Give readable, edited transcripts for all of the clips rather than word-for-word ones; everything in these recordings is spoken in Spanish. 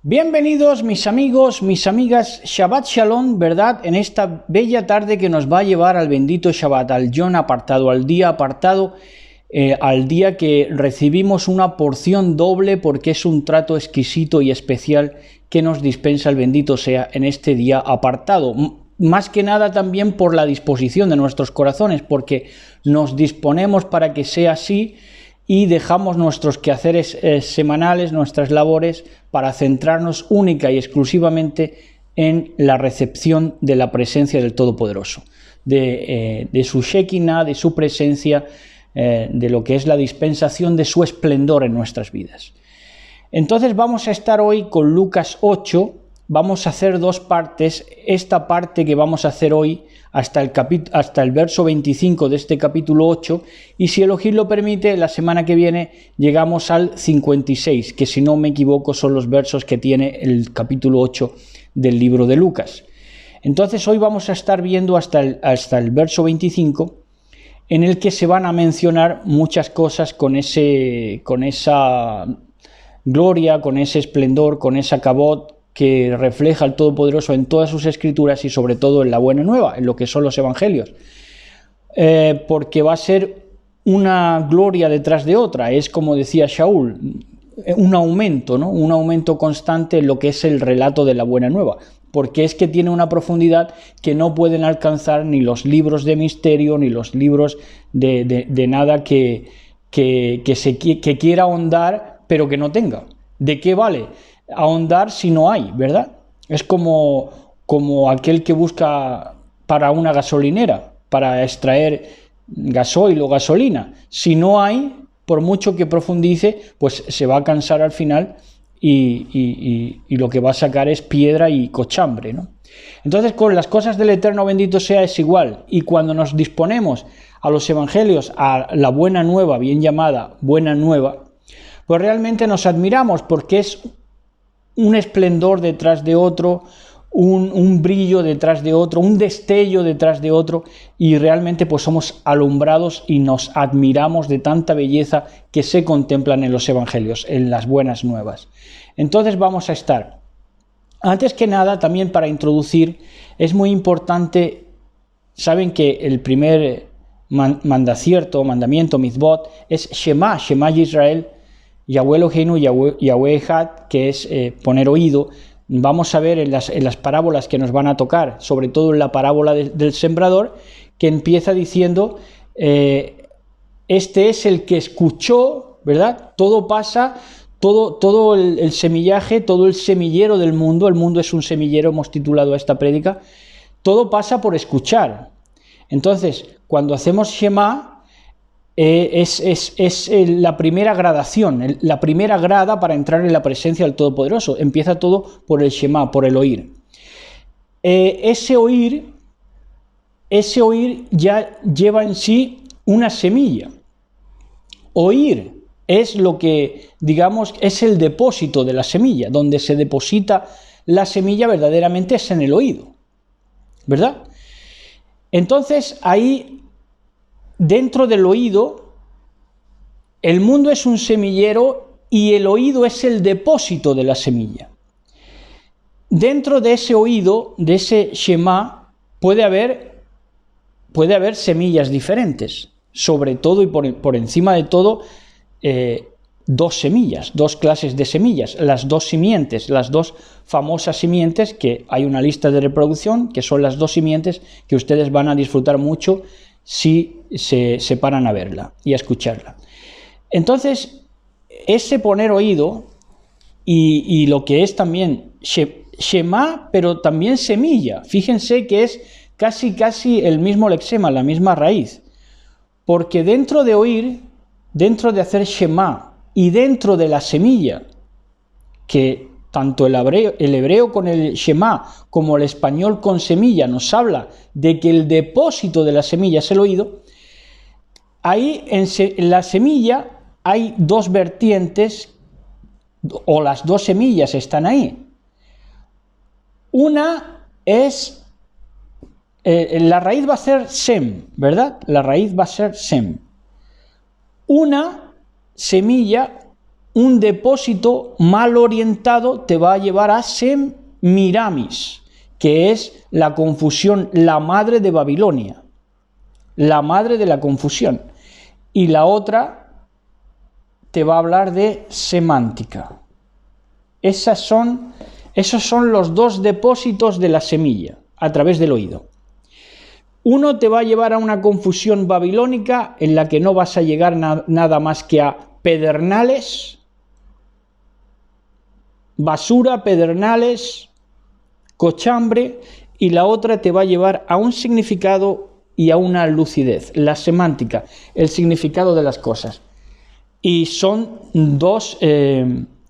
Bienvenidos mis amigos, mis amigas, Shabbat Shalom, ¿verdad? En esta bella tarde que nos va a llevar al bendito Shabbat, al Yom apartado, al día apartado, al día que recibimos una porción doble porque es un trato exquisito y especial que nos dispensa el bendito sea en este día apartado. Más que nada también por la disposición de nuestros corazones, porque nos disponemos para que sea así y dejamos nuestros quehaceres semanales, nuestras labores, para centrarnos única y exclusivamente en la recepción de la presencia del Todopoderoso, de su Shekinah, de su presencia, de lo que es la dispensación de su esplendor en nuestras vidas. Entonces vamos a estar hoy con Lucas 8, vamos a hacer dos partes. Esta parte que vamos a hacer hoy hasta el verso 25 de este capítulo 8, y si Elohim lo permite, la semana que viene llegamos al 56, que si no me equivoco son los versos que tiene el capítulo 8 del libro de Lucas. Entonces hoy vamos a estar viendo hasta el verso 25, en el que se van a mencionar muchas cosas con esa gloria, con ese esplendor, con esa kabod que refleja al Todopoderoso en todas sus escrituras y sobre todo en la Buena Nueva, en lo que son los evangelios, porque va a ser una gloria detrás de otra. Es como decía Shaul, un aumento, ¿no? Un aumento constante en lo que es el relato de la Buena Nueva, porque es que tiene una profundidad que no pueden alcanzar ni los libros de misterio, ni los libros de nada que quiera ahondar, pero que no tenga. ¿De qué vale ahondar si no hay, verdad? Es como aquel que busca para una gasolinera, para extraer gasoil o gasolina. Si no hay, por mucho que profundice, pues se va a cansar al final y lo que va a sacar es piedra y cochambre, ¿no? Entonces, con las cosas del Eterno bendito sea es igual, y cuando nos disponemos a los evangelios, a la buena nueva, bien llamada buena nueva, pues realmente nos admiramos porque es un esplendor detrás de otro, un brillo detrás de otro, un destello detrás de otro, y realmente pues somos alumbrados y nos admiramos de tanta belleza que se contemplan en los evangelios, en las buenas nuevas. Entonces vamos a estar, antes que nada, también para introducir, es muy importante, saben que el primer mandamiento, mitzvot, es Shema Israel, Yahweh Eloheinu, Yahweh Echad, que es poner oído. Vamos a ver en las parábolas que nos van a tocar, sobre todo en la parábola del sembrador, que empieza diciendo, este es el que escuchó, ¿verdad? Todo pasa, todo el semillaje, todo el semillero del mundo, el mundo es un semillero, hemos titulado a esta prédica, todo pasa por escuchar. Entonces, cuando hacemos Shema, es la primera gradación, la primera grada para entrar en la presencia del Todopoderoso. Empieza todo por el Shema, por el oír. Ese oír ya lleva en sí una semilla. Oír es lo que, digamos, es el depósito de la semilla. Donde se deposita la semilla verdaderamente es en el oído, ¿verdad? Entonces, ahí, dentro del oído, el mundo es un semillero y el oído es el depósito de la semilla. Dentro de ese oído, de ese Shema, puede haber semillas diferentes. Sobre todo y por encima de todo, dos semillas, dos clases de semillas, las dos simientes, las dos famosas simientes, que hay una lista de reproducción, que son las dos simientes que ustedes van a disfrutar mucho si se paran a verla y a escucharla. Entonces, ese poner oído y lo que es también Shema, pero también semilla, fíjense que es casi el mismo lexema, la misma raíz, porque dentro de oír, dentro de hacer Shema y dentro de la semilla, que tanto el hebreo con el Shema como el español con semilla nos habla de que el depósito de la semilla es el oído. Ahí en la semilla hay dos vertientes, o las dos semillas están ahí. Una es, la raíz va a ser Sem, ¿verdad? La raíz va a ser Sem. Una semilla un depósito mal orientado te va a llevar a Semiramis, que es la confusión, la madre de Babilonia, la madre de la confusión. Y la otra te va a hablar de semántica. Esos son los dos depósitos de la semilla a través del oído. Uno te va a llevar a una confusión babilónica en la que no vas a llegar nada más que a pedernales, basura, pedernales, cochambre, y la otra te va a llevar a un significado y a una lucidez, la semántica, el significado de las cosas. Y son dos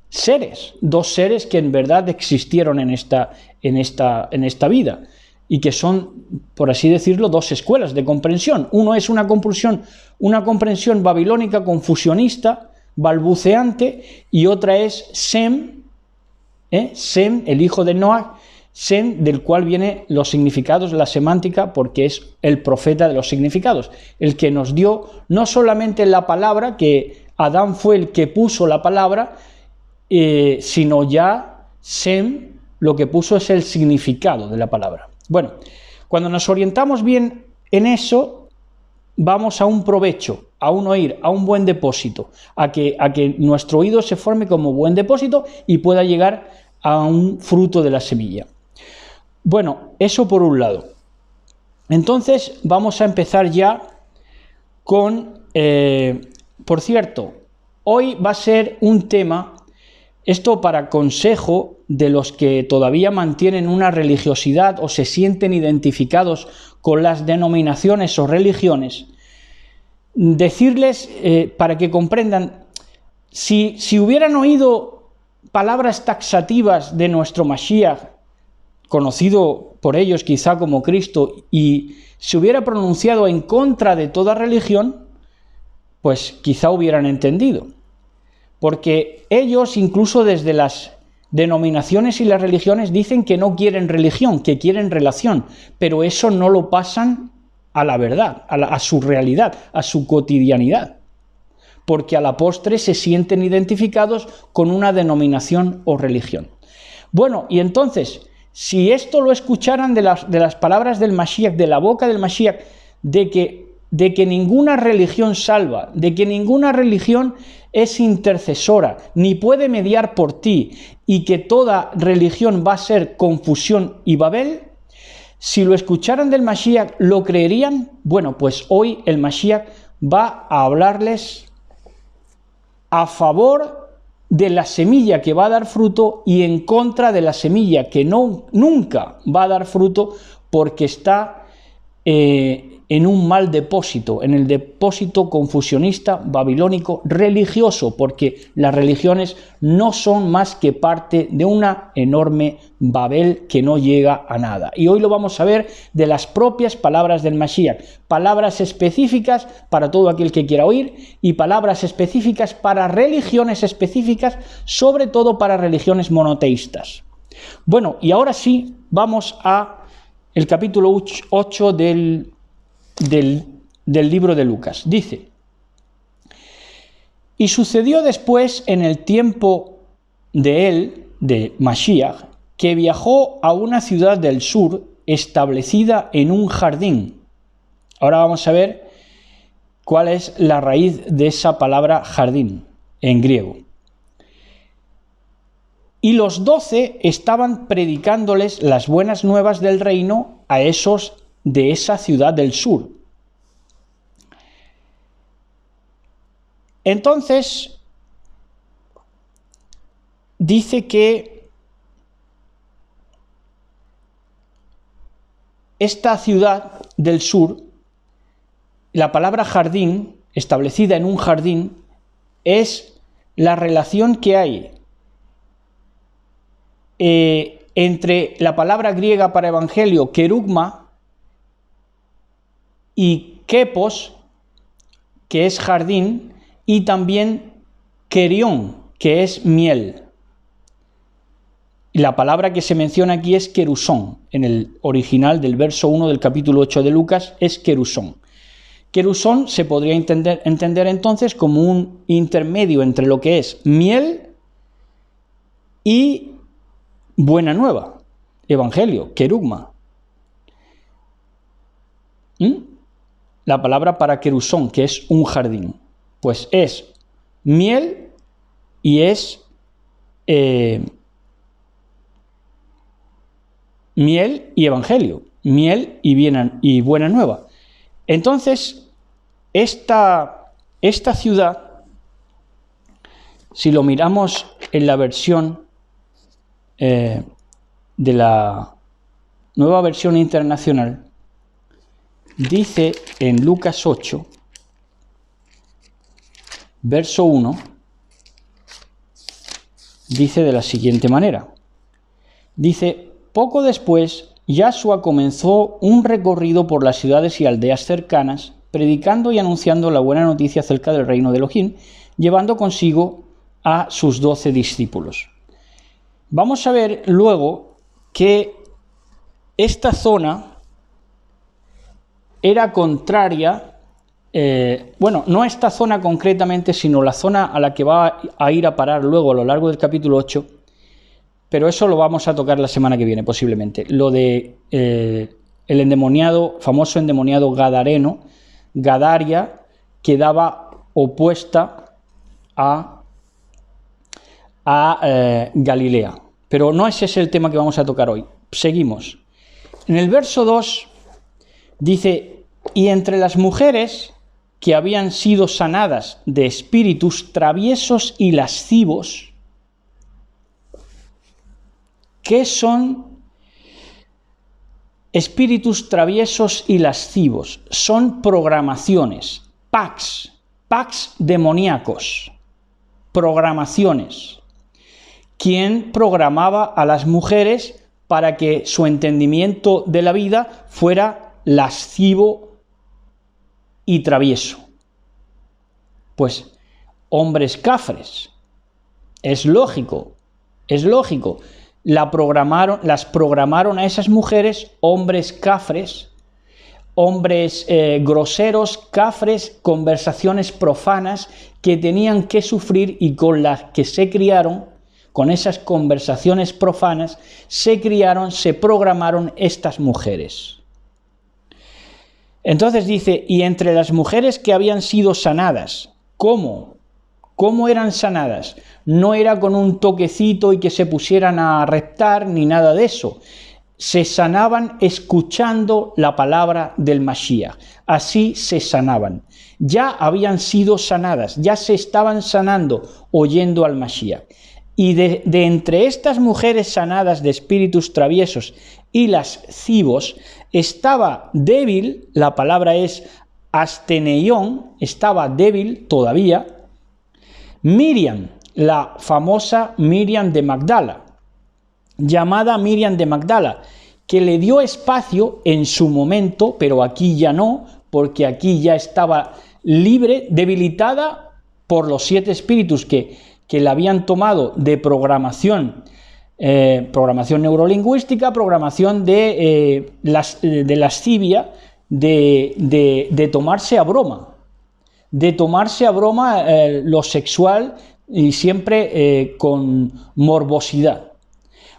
seres que en verdad existieron en esta vida, y que son, por así decirlo, dos escuelas de comprensión. Uno es una comprensión babilónica confusionista, balbuceante, y otra es Sem, el hijo de Noah, Sem, del cual vienen los significados, la semántica, porque es el profeta de los significados, el que nos dio no solamente la palabra, que Adán fue el que puso la palabra, sino ya Sem lo que puso es el significado de la palabra. Bueno, cuando nos orientamos bien en eso, vamos a un provecho, a un oír, a un buen depósito, a que nuestro oído se forme como buen depósito y pueda llegar a un fruto de la semilla. Bueno, eso por un lado. Entonces vamos a empezar ya con, por cierto, hoy va a ser un tema, esto para consejo de los que todavía mantienen una religiosidad o se sienten identificados con las denominaciones o religiones, decirles, para que comprendan, si hubieran oído palabras taxativas de nuestro Mashiach, conocido por ellos quizá como Cristo, y se hubiera pronunciado en contra de toda religión, pues quizá hubieran entendido. Porque ellos, incluso desde las denominaciones y las religiones, dicen que no quieren religión, que quieren relación, pero eso no lo pasan a la verdad, a su realidad, a su cotidianidad, porque a la postre se sienten identificados con una denominación o religión. Bueno, y entonces, si esto lo escucharan de las palabras del Mashiach, de la boca del Mashiach, de que ninguna religión salva, de que ninguna religión es intercesora, ni puede mediar por ti, y que toda religión va a ser confusión y Babel, si lo escucharan del Mashiach, ¿lo creerían? Bueno, pues hoy el Mashiach va a hablarles a favor de la semilla que va a dar fruto y en contra de la semilla que nunca va a dar fruto, porque está en un mal depósito, en el depósito confusionista babilónico religioso, porque las religiones no son más que parte de una enorme Babel que no llega a nada. Y hoy lo vamos a ver de las propias palabras del Mashiach, palabras específicas para todo aquel que quiera oír y palabras específicas para religiones específicas, sobre todo para religiones monoteístas. Bueno, y ahora sí, vamos a el capítulo 8 del libro de Lucas. Dice: y sucedió después, en el tiempo de él, de Mashiach, que viajó a una ciudad del sur establecida en un jardín. Ahora vamos a ver cuál es la raíz de esa palabra jardín en griego. Y los 12 estaban predicándoles las buenas nuevas del reino a esos de esa ciudad del sur. Entonces, dice que esta ciudad del sur, la palabra jardín, establecida en un jardín, es la relación que hay entre la palabra griega para evangelio, kerugma, y kepos, que es jardín, y también kerión, que es miel. Y la palabra que se menciona aquí es kerusón. En el original del verso 1 del capítulo 8 de Lucas es kerusón. Querusón se podría entender entonces como un intermedio entre lo que es miel y buena nueva, evangelio, querugma. La palabra para querusón, que es un jardín, pues es miel y es miel y evangelio, miel y buena nueva. Entonces, esta ciudad, si lo miramos en la versión de la Nueva Versión Internacional, dice en Lucas 8, verso 1, dice de la siguiente manera. Dice: poco después, Yahshua comenzó un recorrido por las ciudades y aldeas cercanas, predicando y anunciando la buena noticia acerca del reino de Elohim, llevando consigo a sus 12 discípulos. Vamos a ver luego que esta zona era contraria, no esta zona concretamente, sino la zona a la que va a ir a parar luego a lo largo del capítulo 8, pero eso lo vamos a tocar la semana que viene posiblemente. Lo de el famoso endemoniado gadareno, Gadaria, quedaba opuesta a Galilea. Pero no ese es el tema que vamos a tocar hoy. Seguimos. En el verso 2 dice: y entre las mujeres que habían sido sanadas de espíritus traviesos y lascivos. ¿Qué son espíritus traviesos y lascivos? Son programaciones, pacts demoníacos, programaciones. ¿Quién programaba a las mujeres para que su entendimiento de la vida fuera lascivo y travieso? Pues hombres cafres. Es lógico. Las programaron a esas mujeres hombres cafres, hombres groseros, cafres, conversaciones profanas que tenían que sufrir, y con las que se criaron, con esas conversaciones profanas, se programaron estas mujeres. Entonces dice: y entre las mujeres que habían sido sanadas. ¿Cómo? ¿Cómo eran sanadas? No era con un toquecito y que se pusieran a reptar ni nada de eso. Se sanaban escuchando la palabra del Mashiach. Así se sanaban. Ya habían sido sanadas, ya se estaban sanando oyendo al Mashiach. Y de entre estas mujeres sanadas de espíritus traviesos y lascivos, estaba débil, la palabra es asteneión, estaba débil todavía, Miriam, la famosa Miriam de Magdala, llamada Miriam de Magdala, que le dio espacio en su momento, pero aquí ya no, porque aquí ya estaba libre, debilitada por los 7 espíritus que la habían tomado de programación neurolingüística, programación de lascivia, de tomarse a broma. Lo sexual, y siempre con morbosidad.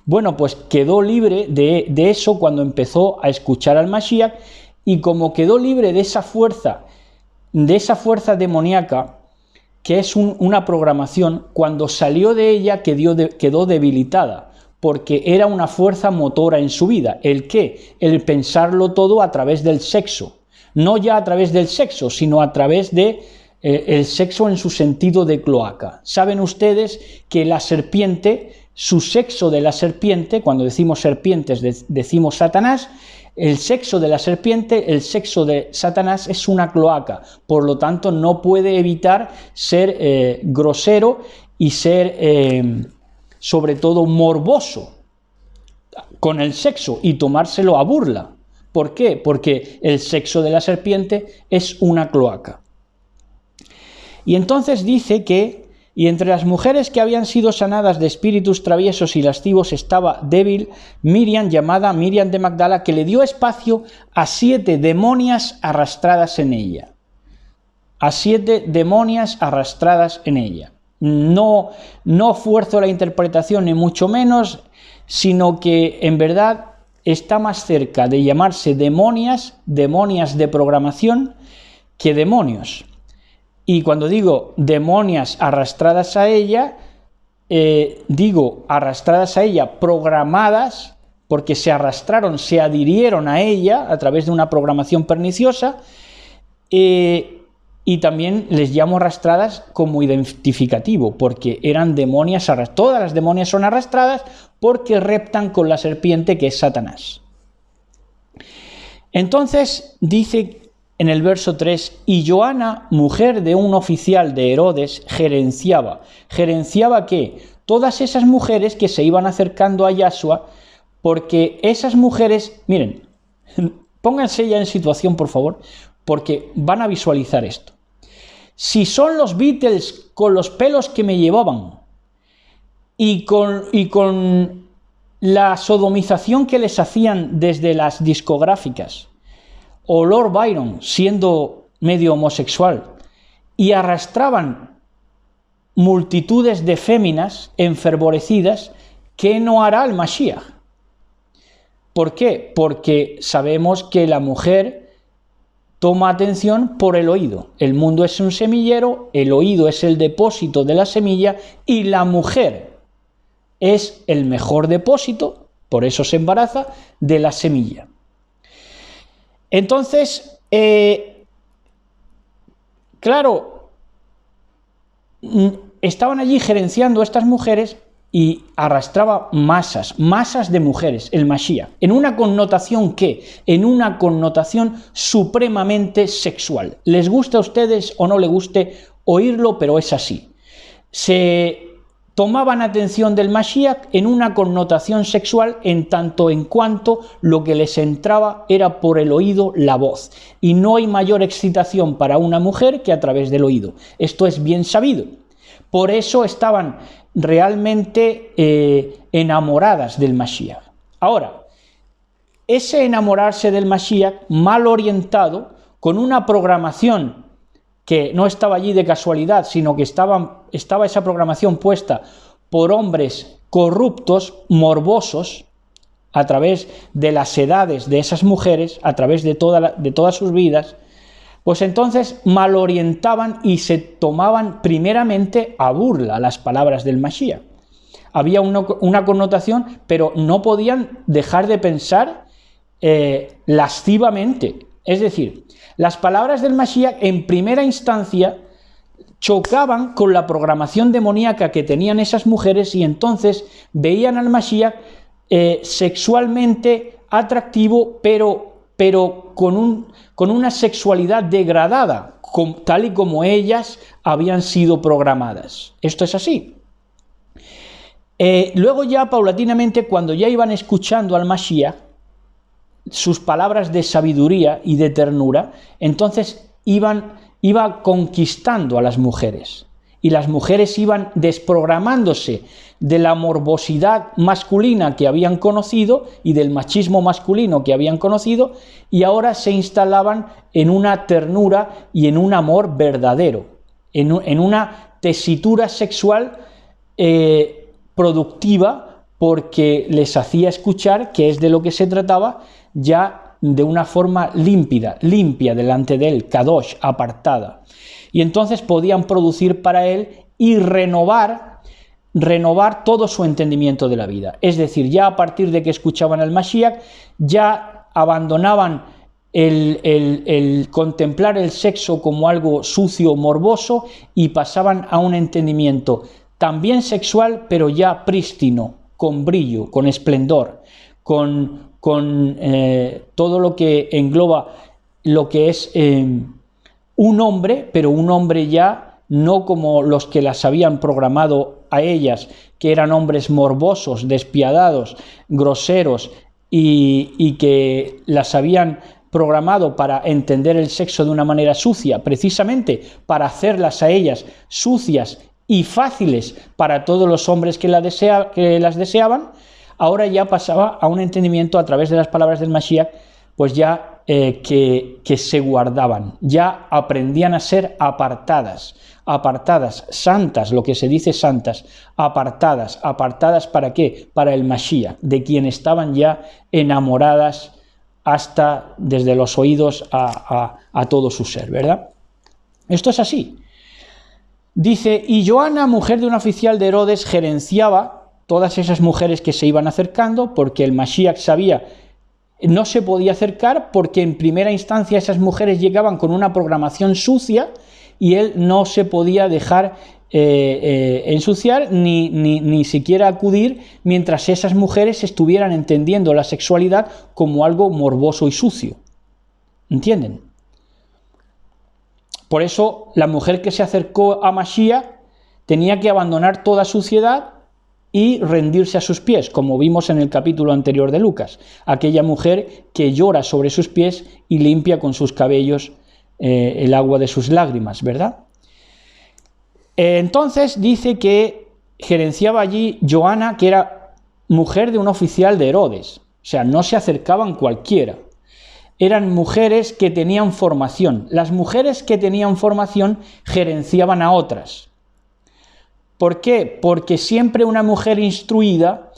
Bueno, pues quedó libre de eso cuando empezó a escuchar al Mashiach, y como quedó libre de esa fuerza demoníaca, que es una programación, cuando salió de ella quedó debilitada, porque era una fuerza motora en su vida. ¿El qué? El pensarlo todo a través del sexo. No ya a través del sexo, sino a través de el sexo en su sentido de cloaca. Saben ustedes que la serpiente, su sexo de la serpiente, cuando decimos serpientes decimos Satanás, el sexo de la serpiente, el sexo de Satanás es una cloaca, por lo tanto no puede evitar ser grosero y ser sobre todo morboso con el sexo y tomárselo a burla. ¿Por qué? Porque el sexo de la serpiente es una cloaca. Y entonces dice que y entre las mujeres que habían sido sanadas de espíritus traviesos y lascivos estaba débil Miriam, llamada Miriam de Magdala, que le dio espacio a 7 demonias arrastradas en ella. a 7 demonias arrastradas en ella. No fuerzo la interpretación ni mucho menos, sino que en verdad está más cerca de llamarse demonias de programación, que demonios. Y cuando digo demonias arrastradas a ella, digo arrastradas a ella, programadas, porque se arrastraron, se adhirieron a ella a través de una programación perniciosa, y también les llamo arrastradas como identificativo, porque eran demonias arrastradas. Todas las demonias son arrastradas porque reptan con la serpiente, que es Satanás. Entonces dice en el verso 3, y Joana, mujer de un oficial de Herodes, gerenciaba. ¿Gerenciaba qué? Todas esas mujeres que se iban acercando a Yahshua, porque esas mujeres, miren, pónganse ya en situación, por favor, porque van a visualizar esto. Si son los Beatles con los pelos que me llevaban y con la sodomización que les hacían desde las discográficas, o Lord Byron siendo medio homosexual, y arrastraban multitudes de féminas enfervorecidas, ¿qué no hará el Mashiach? ¿Por qué? Porque sabemos que la mujer toma atención por el oído. El mundo es un semillero, el oído es el depósito de la semilla y la mujer es el mejor depósito, por eso se embaraza, de la semilla. Entonces, claro, estaban allí gerenciando estas mujeres y arrastraba masas de mujeres, el Mashiach, en una connotación ¿qué? En una connotación supremamente sexual. Les guste a ustedes o no les guste oírlo, pero es así. Se tomaban atención del Mashiach en una connotación sexual, en tanto en cuanto lo que les entraba era por el oído la voz. Y no hay mayor excitación para una mujer que a través del oído. Esto es bien sabido. Por eso estaban realmente enamoradas del Mashiach. Ahora, ese enamorarse del Mashiach mal orientado, con una programación que no estaba allí de casualidad, sino que estaba esa programación puesta por hombres corruptos, morbosos, a través de las edades de esas mujeres, a través de todas sus vidas, pues entonces mal orientaban y se tomaban primeramente a burla las palabras del Mashiach. Había una connotación, pero no podían dejar de pensar lascivamente. Es decir, las palabras del Mashiach en primera instancia chocaban con la programación demoníaca que tenían esas mujeres y entonces veían al Mashiach sexualmente atractivo, pero con una sexualidad degradada, tal y como ellas habían sido programadas. Esto es así. Luego ya paulatinamente, cuando ya iban escuchando al Mashiach, sus palabras de sabiduría y de ternura, entonces iba conquistando a las mujeres. Y las mujeres iban desprogramándose de la morbosidad masculina que habían conocido y del machismo masculino que habían conocido, y ahora se instalaban en una ternura y en un amor verdadero, en una tesitura sexual productiva, porque les hacía escuchar, que es de lo que se trataba, ya de una forma limpia delante de él, kadosh, apartada. Y entonces podían producir para él y renovar todo su entendimiento de la vida. Es decir, ya a partir de que escuchaban al Mashiach, ya abandonaban el contemplar el sexo como algo sucio, morboso, y pasaban a un entendimiento también sexual, pero ya prístino, con brillo, con esplendor, con todo lo que engloba lo que es un hombre, pero un hombre ya no como los que las habían programado a ellas, que eran hombres morbosos, despiadados, groseros, y que las habían programado para entender el sexo de una manera sucia, precisamente para hacerlas a ellas sucias y fáciles para todos los hombres que las deseaban. Ahora ya pasaba a un entendimiento a través de las palabras del Mashiach pues ya que se guardaban, ya aprendían a ser apartadas, santas, lo que se dice santas, apartadas ¿para qué? Para el Mashiach, de quien estaban ya enamoradas hasta desde los oídos a todo su ser, ¿verdad? Esto es así. Dice, y Joana, mujer de un oficial de Herodes, gerenciaba todas esas mujeres que se iban acercando, porque el Mashiach sabía, no se podía acercar porque en primera instancia esas mujeres llegaban con una programación sucia y él no se podía dejar ensuciar ni siquiera acudir mientras esas mujeres estuvieran entendiendo la sexualidad como algo morboso y sucio. ¿Entienden? Por eso la mujer que se acercó a Mashiach tenía que abandonar toda suciedad y rendirse a sus pies, como vimos en el capítulo anterior de Lucas, aquella mujer que llora sobre sus pies y limpia con sus cabellos el agua de sus lágrimas, ¿verdad? Entonces dice que gerenciaba allí Joana, que era mujer de un oficial de Herodes, o sea, no se acercaban cualquiera. Eran mujeres que tenían formación. Las mujeres que tenían formación gerenciaban a otras. ¿Por qué? Porque siempre una mujer instruida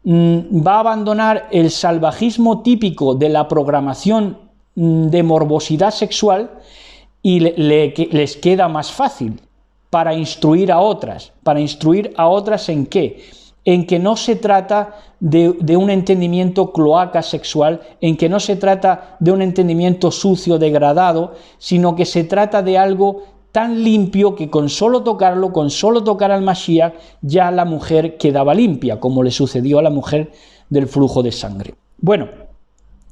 va a abandonar el salvajismo típico de la programación de morbosidad sexual y les queda más fácil para instruir a otras. ¿Para instruir a otras en qué? En que no se trata de un entendimiento cloaca sexual, en que no se trata de un entendimiento sucio, degradado, sino que se trata de algo tan limpio que con solo tocarlo, con solo tocar al Mashiach, ya la mujer quedaba limpia, como le sucedió a la mujer del flujo de sangre. Bueno,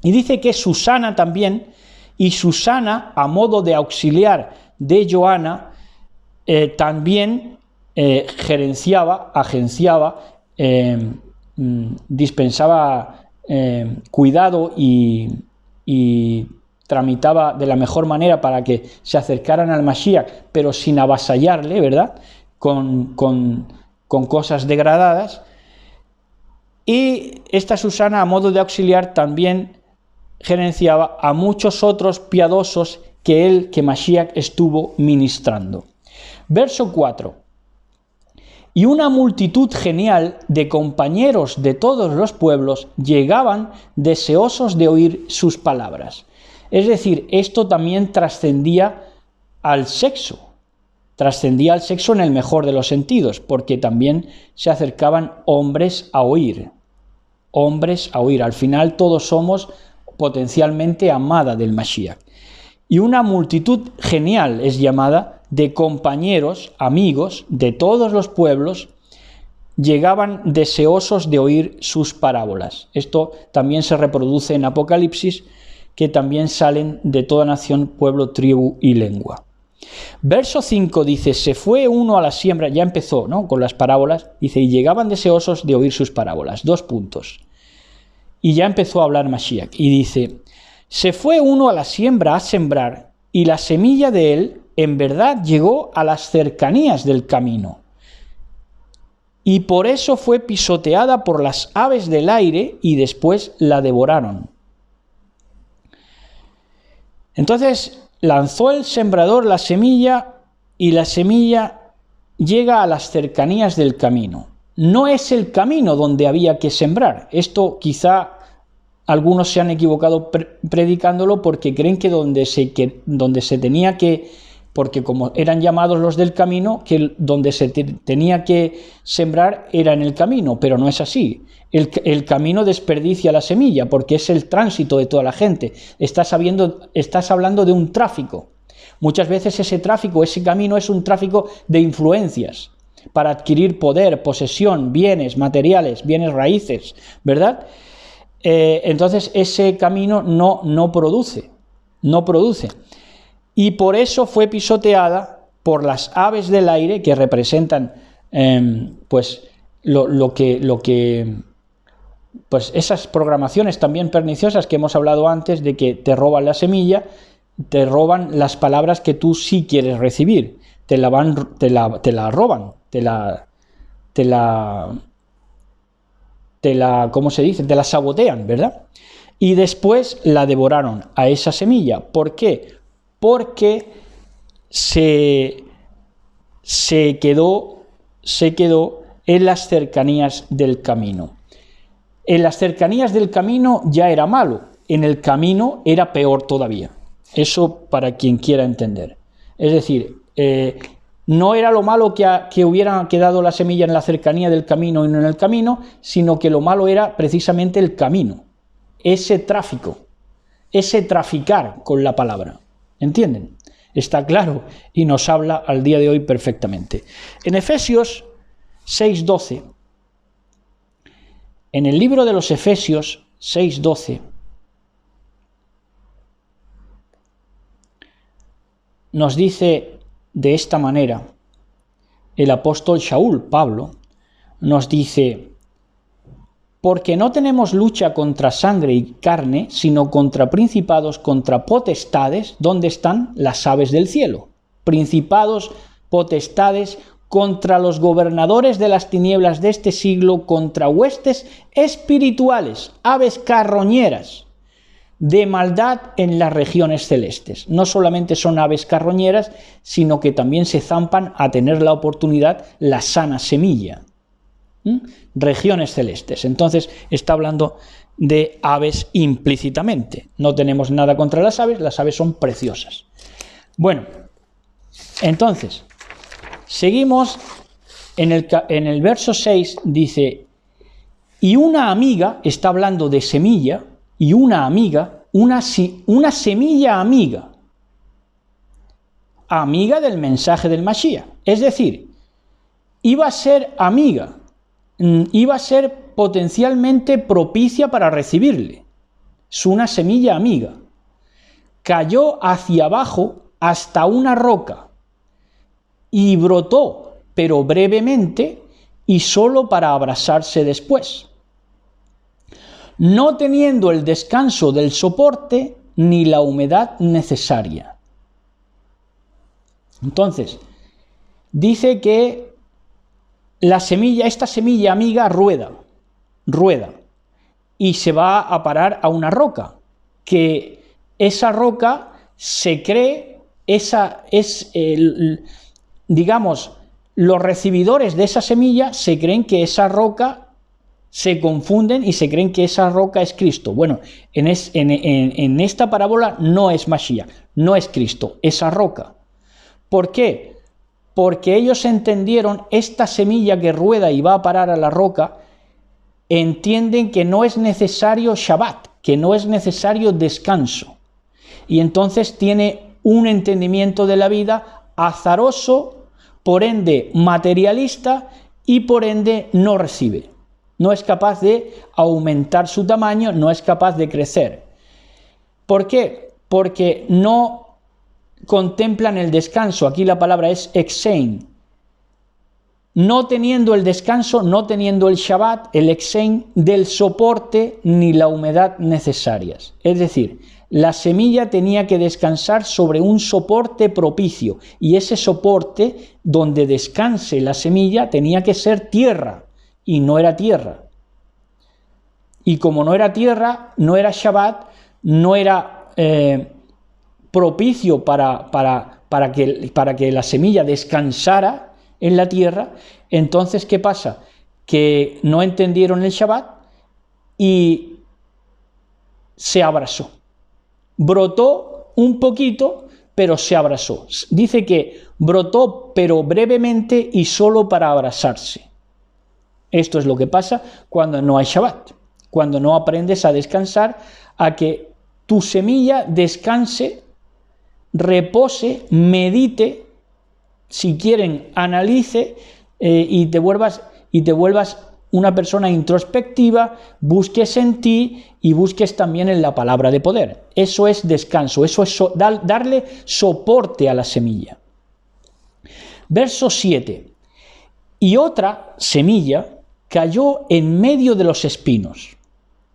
y dice que Susana también, y Susana, a modo de auxiliar de Joana, también agenciaba, dispensaba cuidado y tramitaba de la mejor manera para que se acercaran al Mashiach, pero sin avasallarle, ¿verdad? Con cosas degradadas. Y esta Susana, a modo de auxiliar, también gerenciaba a muchos otros piadosos que Mashiach estuvo ministrando. Verso 4. Y una multitud genial de compañeros de todos los pueblos llegaban deseosos de oír sus palabras. Es decir, esto también trascendía al sexo en el mejor de los sentidos, porque también se acercaban hombres a oír. Al final todos somos potencialmente amada del Mashiach. Y una multitud genial es llamada de compañeros, amigos de todos los pueblos, llegaban deseosos de oír sus parábolas. Esto también se reproduce en Apocalipsis, que también salen de toda nación, pueblo, tribu y lengua. Verso 5 dice, se fue uno a la siembra, ya empezó, ¿no?, con las parábolas, dice, y llegaban deseosos de oír sus parábolas. 2 puntos. Y ya empezó a hablar Mashiach, y dice, se fue uno a la siembra a sembrar, y la semilla de él, en verdad, llegó a las cercanías del camino. Y por eso fue pisoteada por las aves del aire, y después la devoraron. Entonces lanzó el sembrador la semilla y la semilla llega a las cercanías del camino. No es el camino donde había que sembrar. Esto quizá algunos se han equivocado predicándolo porque creen que donde se tenía que, porque como eran llamados los del camino, que donde se tenía que sembrar era en el camino, pero no es así. El camino desperdicia la semilla porque es el tránsito de toda la gente. Estás hablando de un tráfico. Muchas veces ese tráfico, ese camino es un tráfico de influencias para adquirir poder, posesión, bienes materiales, bienes raíces, ¿verdad? Entonces ese camino no produce. Y por eso fue pisoteada por las aves del aire que representan pues esas programaciones también perniciosas que hemos hablado antes, de que te roban la semilla, te roban las palabras que tú sí quieres recibir, te la roban, ¿cómo se dice? Te la sabotean, ¿verdad? y después la devoraron a esa semilla. ¿Por qué? Porque se quedó en las cercanías del camino. En las cercanías del camino ya era malo, en el camino era peor todavía. Eso para quien quiera entender. Es decir, no era lo malo que hubiera quedado la semilla en la cercanía del camino y no en el camino, sino que lo malo era precisamente el camino, ese tráfico, ese traficar con la palabra. ¿Entienden? Está claro y nos habla al día de hoy perfectamente. En Efesios 6:12, en el libro de los Efesios 6:12, nos dice de esta manera el apóstol Shaul, Pablo, nos dice: porque no tenemos lucha contra sangre y carne, sino contra principados, contra potestades. ¿Dónde están? Las aves del cielo. Principados, potestades, contra los gobernadores de las tinieblas de este siglo, contra huestes espirituales, aves carroñeras, de maldad en las regiones celestes. No solamente son aves carroñeras, sino que también se zampan a tener la oportunidad la sana semilla. Regiones celestes. Entonces está hablando de aves implícitamente. No tenemos nada contra las aves son preciosas. Bueno, entonces seguimos en el verso 6, dice: y una amiga, está hablando de semilla, y una amiga, una semilla amiga del mensaje del Mashiach. Es decir, iba a ser amiga, iba a ser potencialmente propicia para recibirle. Es una semilla amiga. Cayó hacia abajo hasta una roca y brotó, pero brevemente y solo para abrasarse después, no teniendo el descanso del soporte ni la humedad necesaria. Entonces, dice que esta semilla amiga rueda, y se va a parar a una roca, que esa roca se cree, digamos, los recibidores de esa semilla se creen que esa roca, se confunden y se creen que esa roca es Cristo. Bueno, en esta parábola no es Mashiach, no es Cristo, esa roca. ¿Por qué? Porque ellos entendieron esta semilla que rueda y va a parar a la roca, entienden que no es necesario Shabbat, que no es necesario descanso. Y entonces tiene un entendimiento de la vida azaroso, por ende materialista, y por ende no recibe. No es capaz de aumentar su tamaño, no es capaz de crecer. ¿Por qué? Porque no contemplan el descanso. Aquí la palabra es exein. No teniendo el descanso, no teniendo el Shabbat, el exein del soporte ni la humedad necesarias. Es decir, la semilla tenía que descansar sobre un soporte propicio, y ese soporte donde descanse la semilla tenía que ser tierra, y no era tierra. Y como no era tierra, no era Shabbat, no era propicio para que la semilla descansara en la tierra. Entonces, ¿qué pasa? Que no entendieron el Shabbat y se abrasó. Brotó un poquito, pero se abrasó. Dice que brotó, pero brevemente y solo para abrasarse. Esto es lo que pasa cuando no hay Shabbat, cuando no aprendes a descansar, a que tu semilla descanse, repose, medite, si quieren, analice y te vuelvas una persona introspectiva, busques en ti y busques también en la palabra de poder. Eso es descanso, eso es darle soporte a la semilla. Verso 7. Y otra semilla cayó en medio de los espinos.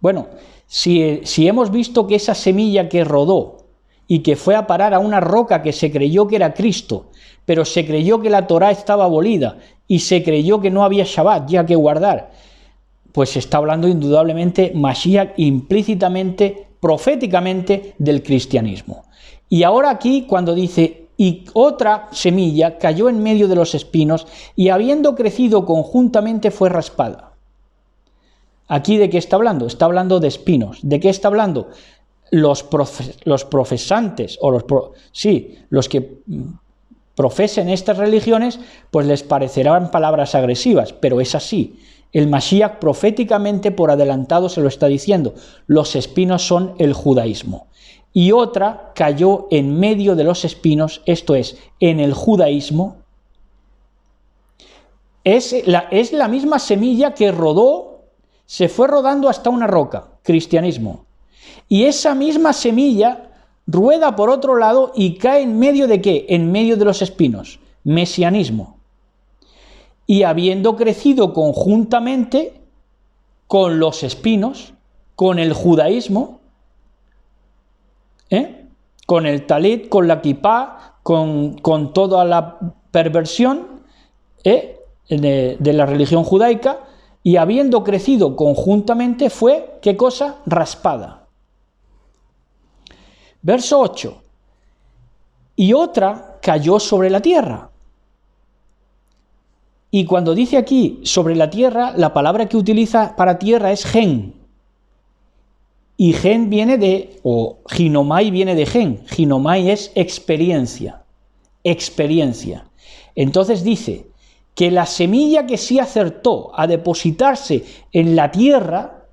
Bueno, si hemos visto que esa semilla que rodó y que fue a parar a una roca que se creyó que era Cristo, pero se creyó que la Torá estaba abolida y se creyó que no había Shabbat ya que guardar, pues se está hablando indudablemente Mashiach, implícitamente, proféticamente, del cristianismo. Y ahora aquí cuando dice, y otra semilla cayó en medio de los espinos, y habiendo crecido conjuntamente fue raspada. ¿Aquí de qué está hablando? Está hablando de espinos. ¿De qué está hablando? Los profesantes, o los que profesen estas religiones, pues les parecerán palabras agresivas, pero es así. El Mashiach proféticamente por adelantado se lo está diciendo. Los espinos son el judaísmo. Y otra cayó en medio de los espinos, esto es, en el judaísmo. Es la misma semilla que rodó, se fue rodando hasta una roca, cristianismo. Y esa misma semilla rueda por otro lado y cae en medio de ¿qué? En medio de los espinos, mesianismo. Y habiendo crecido conjuntamente con los espinos, con el judaísmo, con el talit, con la kipá, con toda la perversión de la religión judaica, y habiendo crecido conjuntamente fue, ¿qué cosa? Raspada. Verso 8. Y otra cayó sobre la tierra. Y cuando dice aquí sobre la tierra, la palabra que utiliza para tierra es gen. Y gen viene de, o ginomai viene de gen. Ginomai es experiencia. Experiencia. Entonces dice que la semilla que sí acertó a depositarse en la tierra,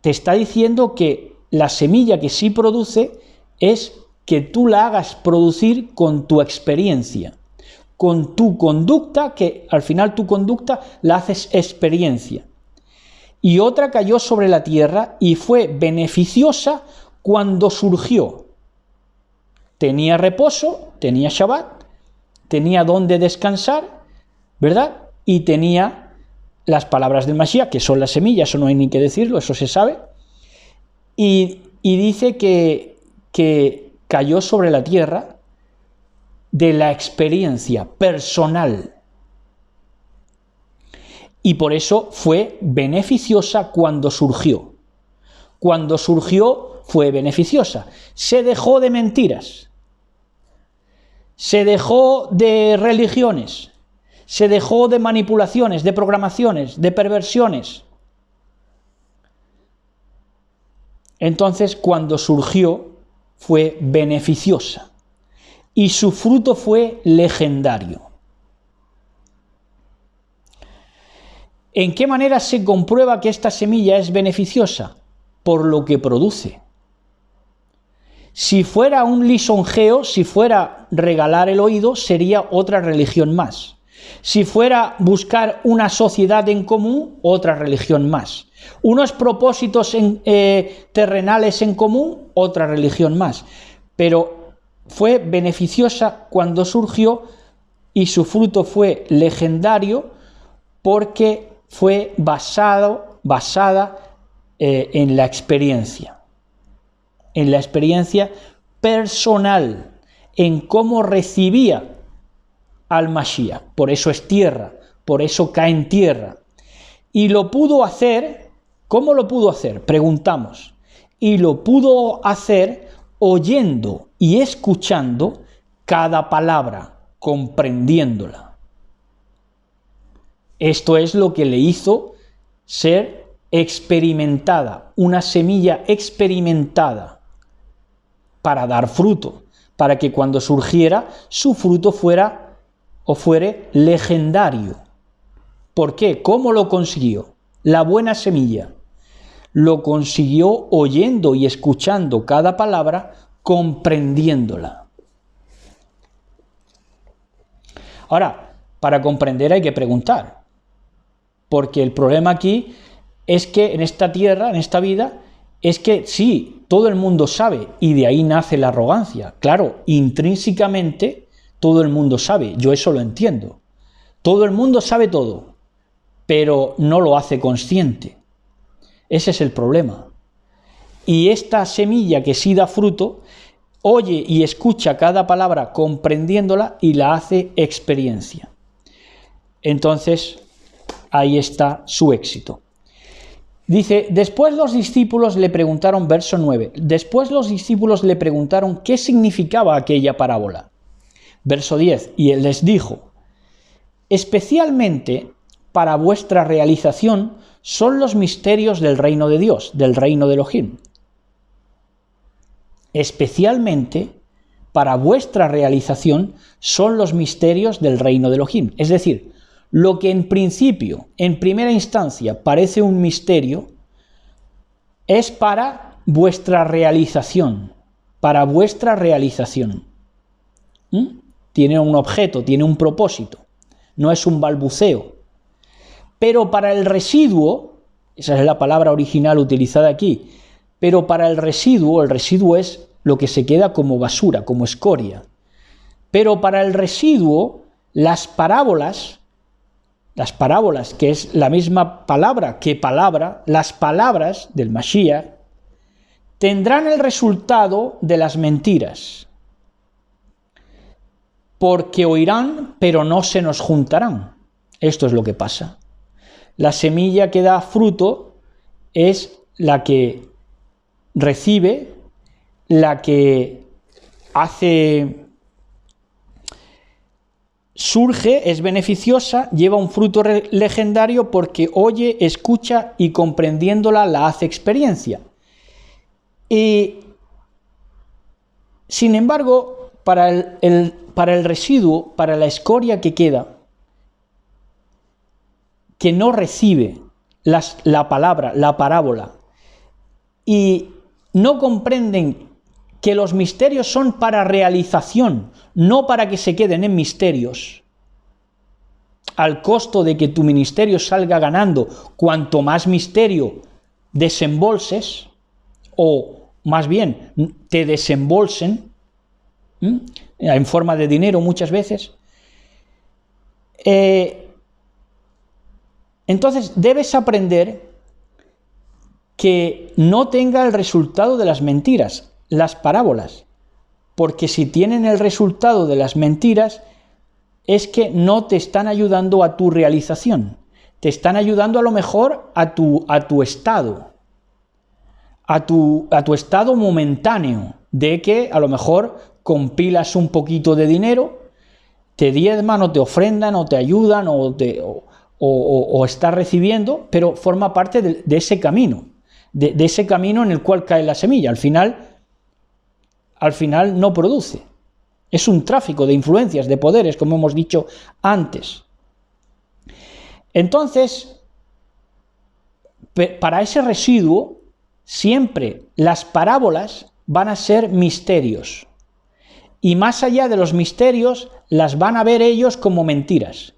te está diciendo que la semilla que sí produce es que tú la hagas producir con tu experiencia, con tu conducta, que al final tu conducta la haces experiencia. Y otra cayó sobre la tierra y fue beneficiosa cuando surgió. Tenía reposo, tenía Shabbat, tenía donde descansar, ¿verdad? Y tenía las palabras del Mashiach, que son las semillas, eso no hay ni que decirlo, eso se sabe. Y dice que cayó sobre la tierra de la experiencia personal. Y por eso fue beneficiosa cuando surgió. Cuando surgió fue beneficiosa. Se dejó de mentiras. Se dejó de religiones. Se dejó de manipulaciones, de programaciones, de perversiones. Entonces, cuando surgió, fue beneficiosa. Y su fruto fue legendario. ¿En qué manera se comprueba que esta semilla es beneficiosa? Por lo que produce. Si fuera un lisonjeo, si fuera regalar el oído, sería otra religión más. Si fuera buscar una sociedad en común, otra religión más. Unos propósitos terrenales en común, otra religión más. Pero fue beneficiosa cuando surgió y su fruto fue legendario porque fue basada en la experiencia personal, en cómo recibía al Mashiach. Por eso es tierra, por eso cae en tierra. Y lo pudo hacer, ¿cómo lo pudo hacer? Preguntamos. Y lo pudo hacer oyendo y escuchando cada palabra, comprendiéndola. Esto es lo que le hizo ser experimentada, una semilla experimentada para dar fruto, para que cuando surgiera su fruto fuere legendario. ¿Por qué? ¿Cómo lo consiguió? La buena semilla lo consiguió oyendo y escuchando cada palabra, comprendiéndola. Ahora, para comprender hay que preguntar, porque el problema aquí es que en esta tierra, en esta vida, es que sí, todo el mundo sabe, y de ahí nace la arrogancia. Claro, intrínsecamente todo el mundo sabe, yo eso lo entiendo. Todo el mundo sabe todo, pero no lo hace consciente. Ese es el problema. Y esta semilla que sí da fruto, oye y escucha cada palabra comprendiéndola y la hace experiencia. Entonces, ahí está su éxito. Dice, después los discípulos le preguntaron, verso 9, después los discípulos le preguntaron qué significaba aquella parábola. Verso 10, y él les dijo, especialmente para vuestra realización son los misterios del reino de Dios, del reino de Elohim. Especialmente para vuestra realización son los misterios del reino de Elohim. Es decir, lo que en principio, en primera instancia, parece un misterio, es para vuestra realización, para vuestra realización. Tiene un objeto, tiene un propósito, no es un balbuceo. Pero para el residuo, esa es la palabra original utilizada aquí, pero para el residuo es lo que se queda como basura, como escoria. Pero para el residuo, las parábolas, que es la misma palabra que palabra, las palabras del Mashiach, tendrán el resultado de las mentiras. Porque oirán, pero no se nos juntarán. Esto es lo que pasa. La semilla que da fruto es la que recibe, la que surge, es beneficiosa, lleva un fruto legendario porque oye, escucha y comprendiéndola la hace experiencia. Y sin embargo, para el residuo, para la escoria que queda, que no recibe la palabra, la parábola, y no comprenden que los misterios son para realización, no para que se queden en misterios, al costo de que tu ministerio salga ganando cuanto más misterio desembolses, o más bien te desembolsen, en forma de dinero muchas veces, entonces debes aprender que no tenga el resultado de las mentiras, las parábolas, porque si tienen el resultado de las mentiras es que no te están ayudando a tu realización, te están ayudando a lo mejor a tu estado, a tu estado momentáneo, de que a lo mejor compilas un poquito de dinero, te diezman o te ofrendan o te ayudan o estás recibiendo, pero forma parte de ese camino, de ese camino en el cual cae la semilla. Al final no produce. Es un tráfico de influencias, de poderes, como hemos dicho antes. Entonces, para ese residuo, siempre las parábolas van a ser misterios. Y más allá de los misterios, las van a ver ellos como mentiras.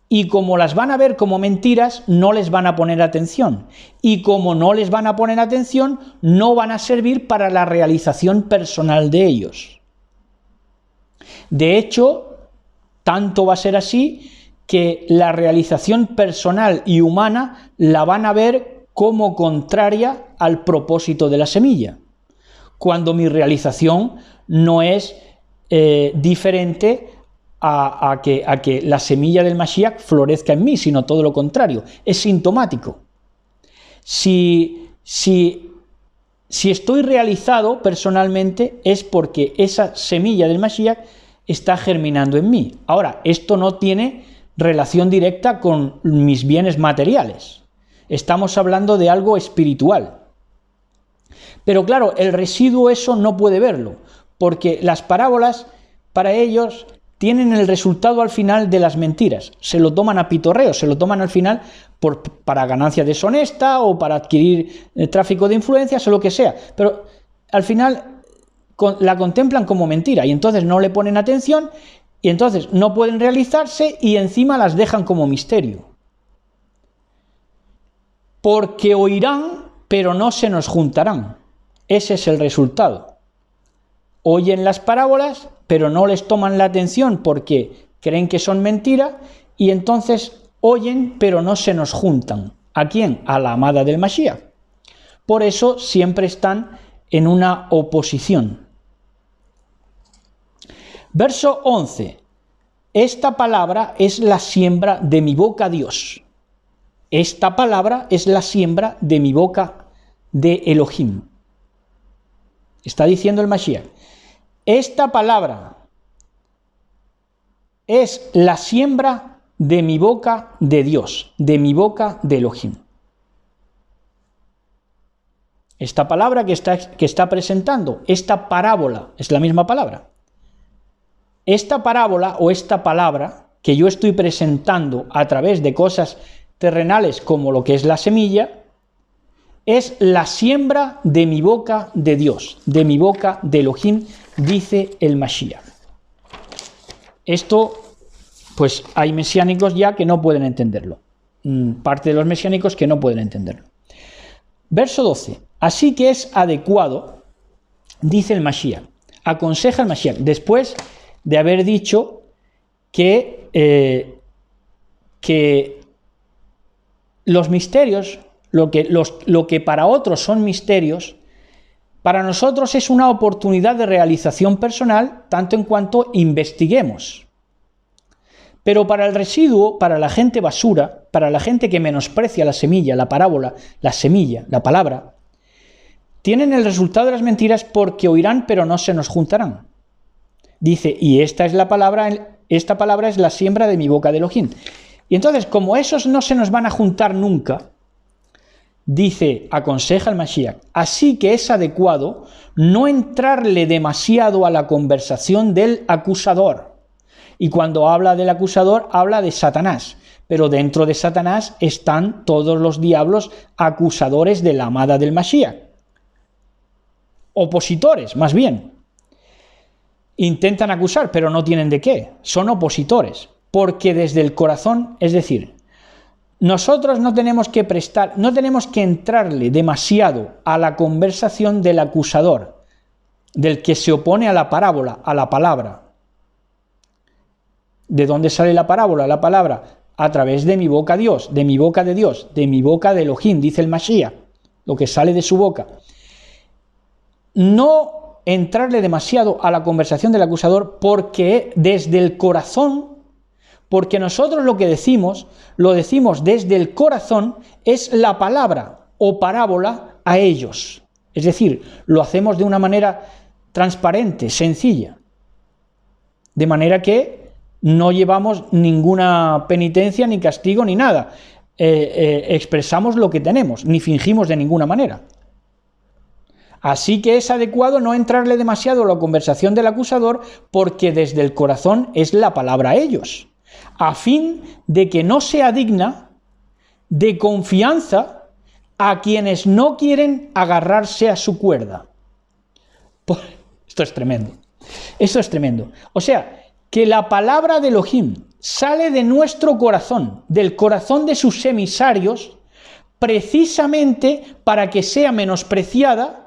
Y como las van a ver como mentiras, no les van a poner atención. Y como no les van a poner atención, no van a servir para la realización personal de ellos. De hecho, tanto va a ser así que la realización personal y humana la van a ver como contraria al propósito de la semilla, cuando mi realización no es diferente a que la semilla del Mashiach florezca en mí, sino todo lo contrario, es sintomático. Si estoy realizado personalmente es porque esa semilla del Mashiach está germinando en mí. Ahora, esto no tiene relación directa con mis bienes materiales. Estamos hablando de algo espiritual. Pero claro, el residuo eso no puede verlo, porque las parábolas para ellos tienen el resultado al final de las mentiras. Se lo toman a pitorreo, se lo toman al final para ganancia deshonesta o para adquirir tráfico de influencias o lo que sea. Pero al final la contemplan como mentira y entonces no le ponen atención y entonces no pueden realizarse y encima las dejan como misterio. Porque oirán, pero no se nos juntarán. Ese es el resultado. Oyen las parábolas, pero no les toman la atención porque creen que son mentira y entonces oyen, pero no se nos juntan. ¿A quién? A la amada del Mashiach. Por eso siempre están en una oposición. Verso 11. Esta palabra es la siembra de mi boca, Dios. esta palabra es la siembra de mi boca de Elohim. Está diciendo el Mashiach. Esta palabra es la siembra de mi boca de Dios, de mi boca de Elohim. Esta palabra que está presentando, esta parábola, es la misma palabra. Esta parábola o esta palabra que yo estoy presentando a través de cosas terrenales como lo que es la semilla, es la siembra de mi boca de Dios, de mi boca de Elohim, dice el Mashiach. Esto, pues hay mesiánicos ya que no pueden entenderlo. Parte de los mesiánicos que no pueden entenderlo. Verso 12. Así que es adecuado, dice el Mashiach, aconseja el Mashiach, después de haber dicho que los misterios, lo que para otros son misterios, para nosotros es una oportunidad de realización personal, tanto en cuanto investiguemos. Pero para el residuo, para la gente basura, para la gente que menosprecia la semilla, la parábola, la semilla, la palabra, tienen el resultado de las mentiras porque oirán, pero no se nos juntarán. Dice, y esta palabra es la siembra de mi boca de Elohim. Y entonces, como esos no se nos van a juntar nunca, dice, aconseja el Mashiach, así que es adecuado no entrarle demasiado a la conversación del acusador. Y cuando habla del acusador, habla de Satanás. Pero dentro de Satanás están todos los diablos acusadores de la amada del Mashiach. Opositores, más bien. Intentan acusar, pero no tienen de qué. Son opositores. Porque desde el corazón, es decir, nosotros no tenemos que entrarle demasiado a la conversación del acusador, del que se opone a la parábola, a la palabra. ¿De dónde sale la parábola? La palabra, a través de mi boca Dios, de mi boca de Dios, de mi boca de Elohim, dice el Mashiach, lo que sale de su boca. No entrarle demasiado a la conversación del acusador porque desde el corazón, porque nosotros lo que decimos, lo decimos desde el corazón, es la palabra o parábola a ellos. Es decir, lo hacemos de una manera transparente, sencilla. De manera que no llevamos ninguna penitencia, ni castigo, ni nada. Expresamos lo que tenemos, ni fingimos de ninguna manera. Así que es adecuado no entrarle demasiado a la conversación del acusador porque desde el corazón es la palabra a ellos, a fin de que no sea digna de confianza a quienes no quieren agarrarse a su cuerda. Esto es tremendo. Esto es tremendo. O sea, que la palabra de Elohim sale de nuestro corazón, del corazón de sus emisarios, precisamente para que sea menospreciada,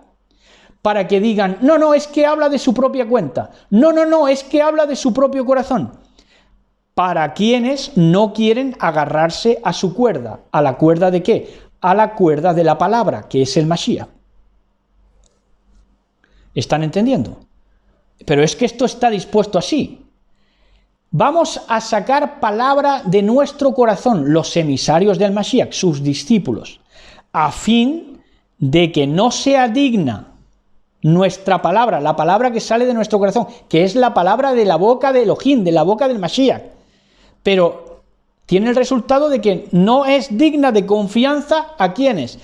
para que digan, no, es que habla de su propia cuenta, no, es que habla de su propio corazón. Para quienes no quieren agarrarse a su cuerda. ¿A la cuerda de qué? A la cuerda de la palabra, que es el Mashiach. ¿Están entendiendo? Pero es que esto está dispuesto así. Vamos a sacar palabra de nuestro corazón, los emisarios del Mashiach, sus discípulos, a fin de que no sea digna nuestra palabra, la palabra que sale de nuestro corazón, que es la palabra de la boca de Elohim, de la boca del Mashiach. Pero tiene el resultado de que no es digna de confianza a quienes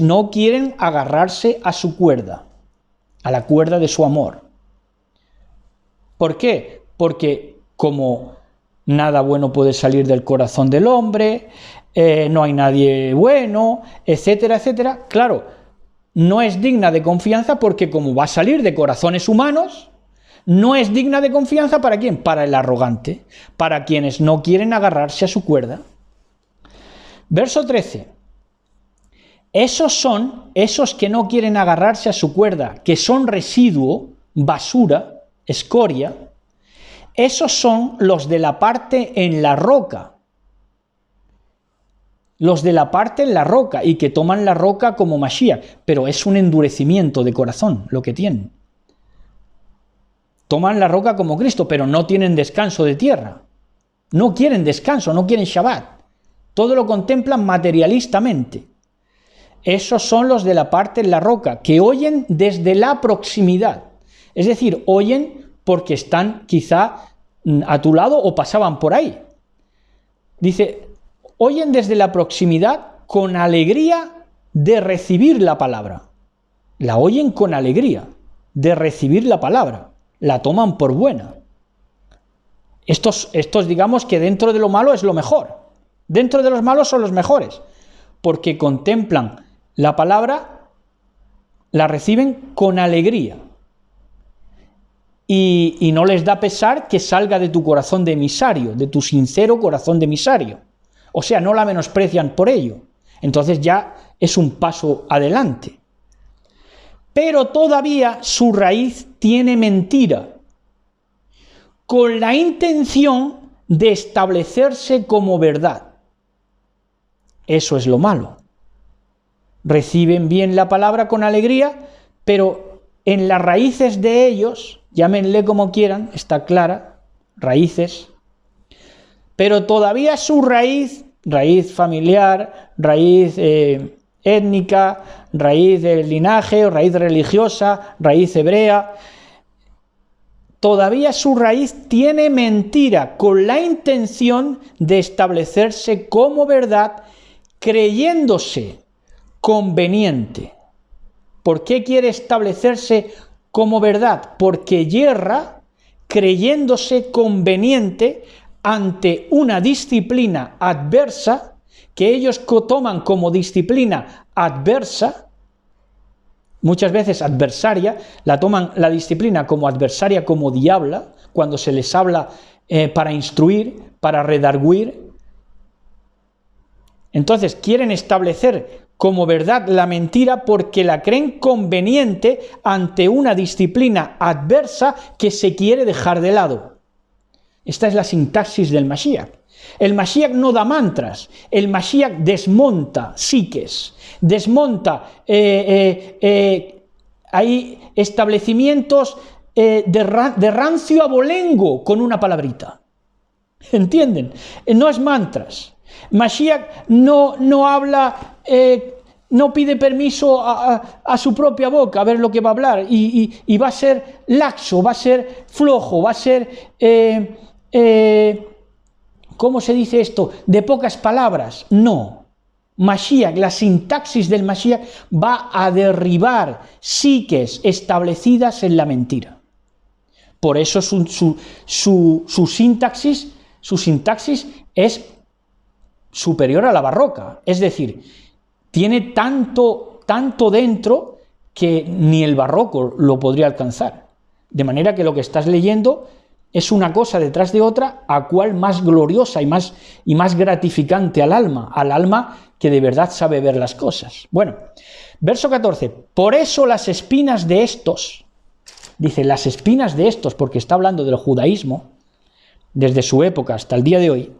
no quieren agarrarse a su cuerda, a la cuerda de su amor. ¿Por qué? Porque como nada bueno puede salir del corazón del hombre, no hay nadie bueno, etcétera, etcétera, claro, no es digna de confianza porque como va a salir de corazones humanos, no es digna de confianza ¿para quién? Para el arrogante, para quienes no quieren agarrarse a su cuerda. Verso 13. Esos que no quieren agarrarse a su cuerda, que son residuo, basura, escoria, esos son los de la parte en la roca. Los de la parte en la roca y que toman la roca como Mashiach, pero es un endurecimiento de corazón lo que tienen. Toman la roca como Cristo, pero no tienen descanso de tierra. No quieren descanso, no quieren Shabbat. todo lo contemplan materialistamente. Esos son los de la parte en la roca, que oyen desde la proximidad. Es decir, oyen porque están quizá a tu lado o pasaban por ahí. Dice, oyen desde la proximidad con alegría de recibir la palabra. La oyen con alegría de recibir la palabra. La toman por buena. Estos digamos que dentro de lo malo es lo mejor. Dentro de los malos son los mejores, porque contemplan la palabra, la reciben con alegría. Y no les da pesar que salga de tu corazón de emisario, de tu sincero corazón de emisario. O sea, no la menosprecian por ello. Entonces ya es un paso adelante. Pero todavía su raíz tiene mentira, con la intención de establecerse como verdad. Eso es lo malo. Reciben bien la palabra con alegría, pero en las raíces de ellos, llámenle como quieran, está clara, raíces, pero todavía su raíz familiar, raíz étnica, raíz del linaje, raíz religiosa, raíz hebrea, todavía su raíz tiene mentira, con la intención de establecerse como verdad, creyéndose conveniente. ¿Por qué quiere establecerse como verdad? Porque yerra creyéndose conveniente ante una disciplina adversa, que ellos toman como disciplina adversa, muchas veces adversaria, la toman la disciplina como adversaria, como diabla, cuando se les habla para instruir, para redarguir. Entonces quieren establecer como verdad la mentira porque la creen conveniente ante una disciplina adversa que se quiere dejar de lado. Esta es la sintaxis del Mashiach. El Mashiach no da mantras, el Mashiach desmonta psiques, desmonta hay establecimientos de rancio abolengo con una palabrita. ¿Entienden? No es mantras. Mashiach no habla, no pide permiso a su propia boca a ver lo que va a hablar y va a ser laxo, va a ser flojo, va a ser, ¿cómo se dice esto? De pocas palabras. No. Mashiach, la sintaxis del Mashiach va a derribar psiques establecidas en la mentira. Por eso su sintaxis es superior a la barroca, es decir, tiene tanto dentro que ni el barroco lo podría alcanzar. De manera que lo que estás leyendo es una cosa detrás de otra, a cual más gloriosa y más gratificante al alma que de verdad sabe ver las cosas. Bueno, verso 14. Por eso las espinas de estos, dice las espinas de estos, porque está hablando del judaísmo, desde su época hasta el día de hoy,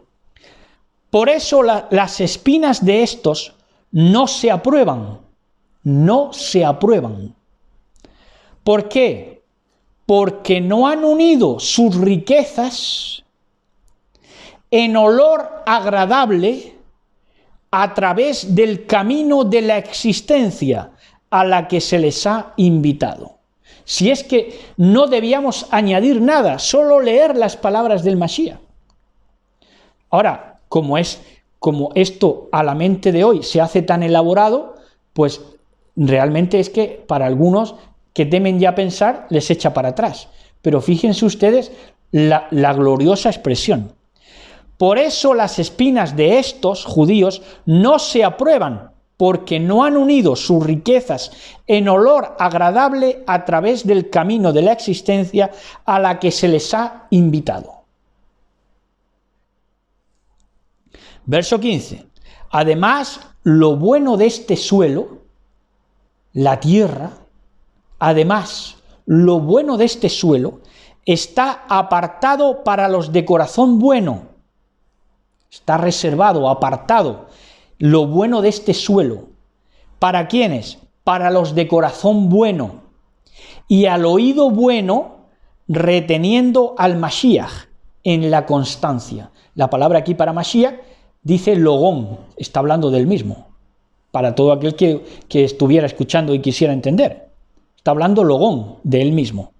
por eso las espinas de estos no se aprueban, no se aprueban. ¿Por qué? Porque no han unido sus riquezas en olor agradable a través del camino de la existencia a la que se les ha invitado. Si es que no debíamos añadir nada, solo leer las palabras del Mashiach. Ahora, como esto a la mente de hoy se hace tan elaborado, pues realmente es que para algunos que temen ya pensar, les echa para atrás. Pero fíjense ustedes la gloriosa expresión. Por eso las espinas de estos judíos no se aprueban, porque no han unido sus riquezas en olor agradable a través del camino de la existencia a la que se les ha invitado. Verso 15. Además, lo bueno de este suelo, la tierra, además, lo bueno de este suelo está apartado para los de corazón bueno. Está reservado, apartado, lo bueno de este suelo. ¿Para quiénes? Para los de corazón bueno. Y al oído bueno, reteniendo al Mashiach en la constancia. La palabra aquí para Mashiach dice logón, está hablando del mismo, para todo aquel que estuviera escuchando y quisiera entender. Está hablando logón, de él mismo.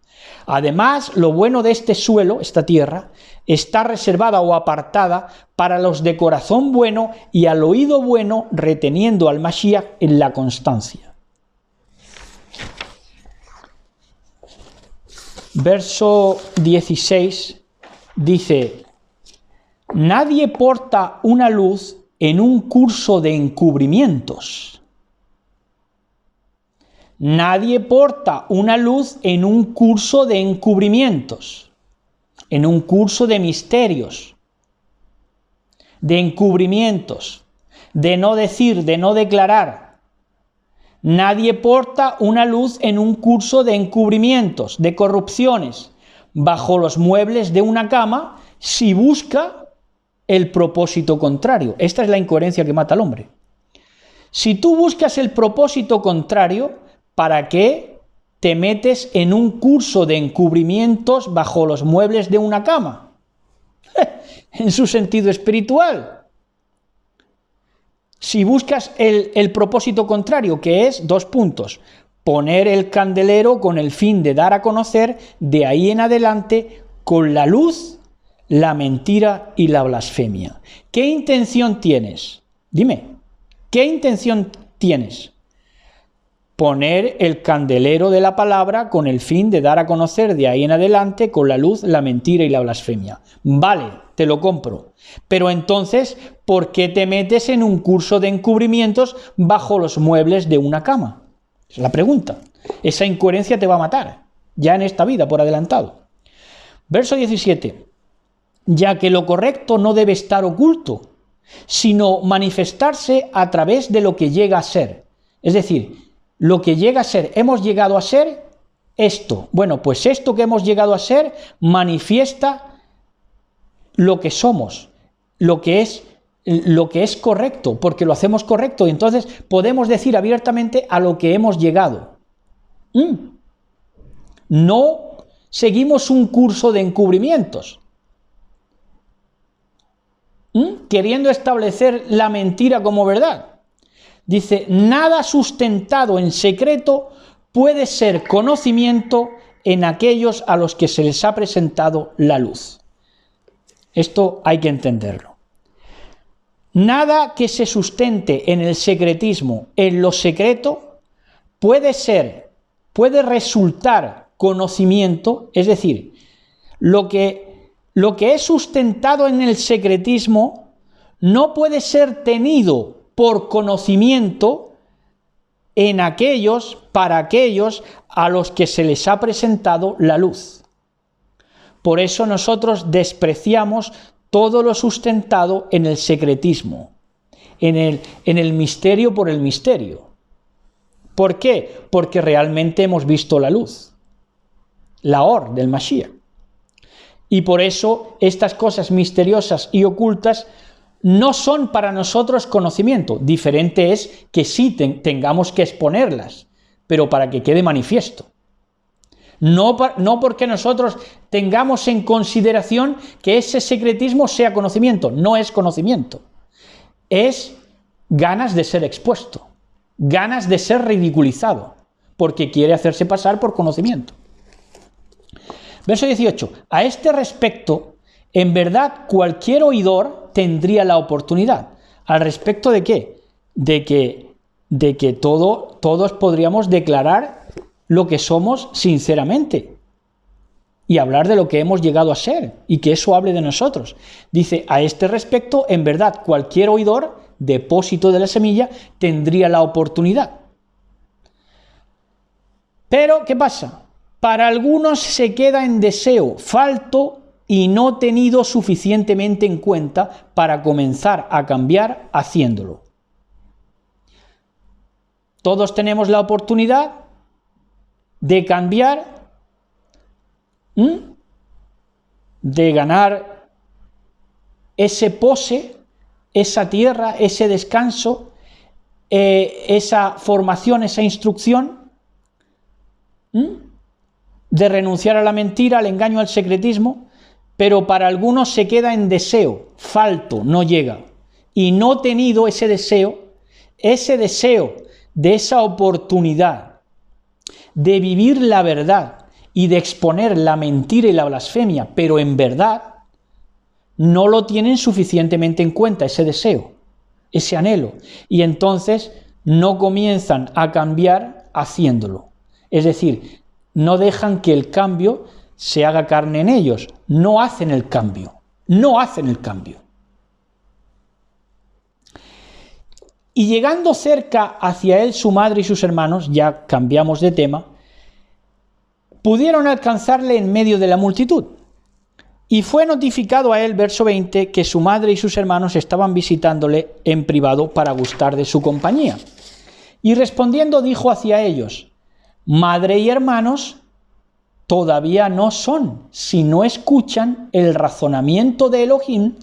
Además, lo bueno de este suelo, esta tierra, está reservada o apartada para los de corazón bueno y al oído bueno, reteniendo al Mashiach en la constancia. Verso 16 dice: nadie porta una luz en un curso de encubrimientos. Nadie porta una luz en un curso de encubrimientos, en un curso de misterios, de encubrimientos, de no decir, de no declarar. Nadie porta una luz en un curso de encubrimientos, de corrupciones, bajo los muebles de una cama, si busca el propósito contrario. Esta es la incoherencia que mata al hombre. Si tú buscas el propósito contrario, ¿para qué te metes en un curso de encubrimientos bajo los muebles de una cama? En su sentido espiritual. Si buscas el propósito contrario, que es, 2 puntos, poner el candelero con el fin de dar a conocer, de ahí en adelante, con la luz, la mentira y la blasfemia. ¿Qué intención tienes? Dime, ¿qué intención tienes? Poner el candelero de la palabra con el fin de dar a conocer de ahí en adelante con la luz, la mentira y la blasfemia. Vale, te lo compro. Pero entonces, ¿por qué te metes en un curso de encubrimientos bajo los muebles de una cama? Es la pregunta. Esa incoherencia te va a matar, ya en esta vida, por adelantado. Verso 17. Ya que lo correcto no debe estar oculto, sino manifestarse a través de lo que llega a ser. Es decir, lo que llega a ser, hemos llegado a ser esto. Bueno, pues esto que hemos llegado a ser manifiesta lo que somos, lo que es correcto, porque lo hacemos correcto, y entonces podemos decir abiertamente a lo que hemos llegado. No seguimos un curso de encubrimientos, queriendo establecer la mentira como verdad. Dice, nada sustentado en secreto puede ser conocimiento en aquellos a los que se les ha presentado la luz. Esto hay que entenderlo. Nada que se sustente en el secretismo, en lo secreto, puede resultar conocimiento, es decir, lo que es sustentado en el secretismo no puede ser tenido por conocimiento para aquellos a los que se les ha presentado la luz. Por eso nosotros despreciamos todo lo sustentado en el secretismo, en el misterio por el misterio. ¿Por qué? Porque realmente hemos visto la luz, la Or del Mashiach. Y por eso estas cosas misteriosas y ocultas no son para nosotros conocimiento. Diferente es que sí tengamos que exponerlas, pero para que quede manifiesto. No porque nosotros tengamos en consideración que ese secretismo sea conocimiento. No es conocimiento. Es ganas de ser expuesto, ganas de ser ridiculizado, porque quiere hacerse pasar por conocimiento. Verso 18. A este respecto, en verdad, cualquier oidor tendría la oportunidad. ¿Al respecto de qué? De que todos podríamos declarar lo que somos sinceramente y hablar de lo que hemos llegado a ser y que eso hable de nosotros. Dice, a este respecto, en verdad, cualquier oidor, depósito de la semilla, tendría la oportunidad. Pero, ¿qué pasa? Para algunos se queda en deseo falto y no tenido suficientemente en cuenta para comenzar a cambiar haciéndolo. Todos tenemos la oportunidad de cambiar, de ganar ese pose, esa tierra, ese descanso, esa formación, esa instrucción, de renunciar a la mentira, al engaño, al secretismo, pero para algunos se queda en deseo, falto, no llega. y no tenido ese deseo de esa oportunidad de vivir la verdad y de exponer la mentira y la blasfemia, pero en verdad, no lo tienen suficientemente en cuenta, ese deseo, ese anhelo, y entonces no comienzan a cambiar haciéndolo. Es decir, no dejan que el cambio se haga carne en ellos, no hacen el cambio, no hacen el cambio. Y llegando cerca hacia él su madre y sus hermanos, ya cambiamos de tema, pudieron alcanzarle en medio de la multitud. Y fue notificado a él, verso 20, que su madre y sus hermanos estaban visitándole en privado para gustar de su compañía. Y respondiendo dijo hacia ellos: madre y hermanos todavía no son, si no escuchan el razonamiento de Elohim,